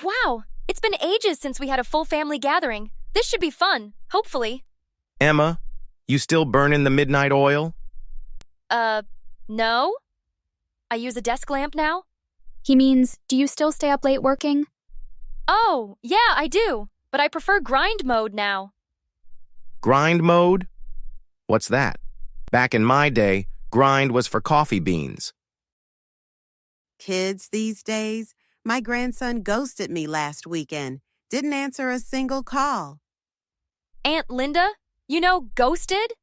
Wow, it's been ages since we had a full family gathering. This should be fun, hopefully. Emma, you still burning the midnight oil? No? I use a desk lamp now? He means, do you still stay up late working? Oh, yeah, I do, but I prefer grind mode now. Grind mode? What's that? Back in my day, grind was for coffee beans. Kids these days, my grandson ghosted me last weekend. Didn't answer a single call. Aunt Linda, you know ghosted?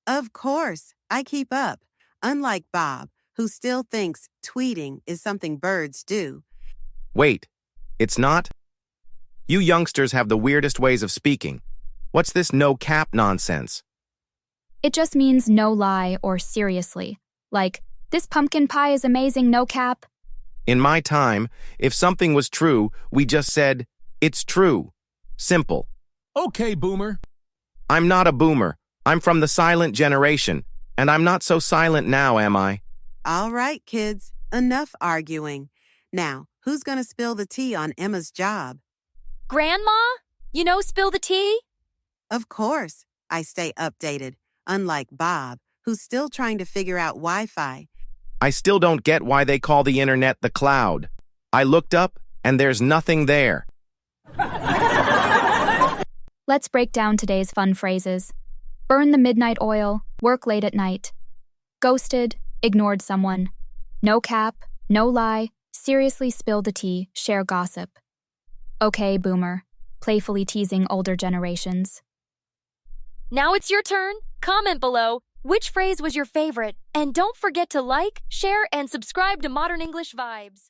Of course, I keep up. Unlike Bob, who still thinks tweeting is something birds do. Wait, it's not? You youngsters have the weirdest ways of speaking. What's this no-cap nonsense? It just means no lie or seriously. Like, this pumpkin pie is amazing, no cap. In my time, if something was true, we just said, it's true. Simple. Okay, boomer. I'm not a boomer. I'm from the silent generation. And I'm not so silent now, am I? All right, kids, enough arguing. Now, who's going to spill the tea on Emma's job? Grandma? You know spill the tea? Of course, I stay updated, unlike Bob, who's still trying to figure out Wi-Fi. I still don't get why they call the internet the cloud. I looked up, and there's nothing there. Let's break down today's fun phrases. Burn the midnight oil, work late at night. Ghosted, ignored someone. No cap, no lie, seriously spill the tea, share gossip. Okay, boomer, playfully teasing older generations. Now it's your turn. Comment below which phrase was your favorite. And don't forget to like, share, and subscribe to Modern English Vibes.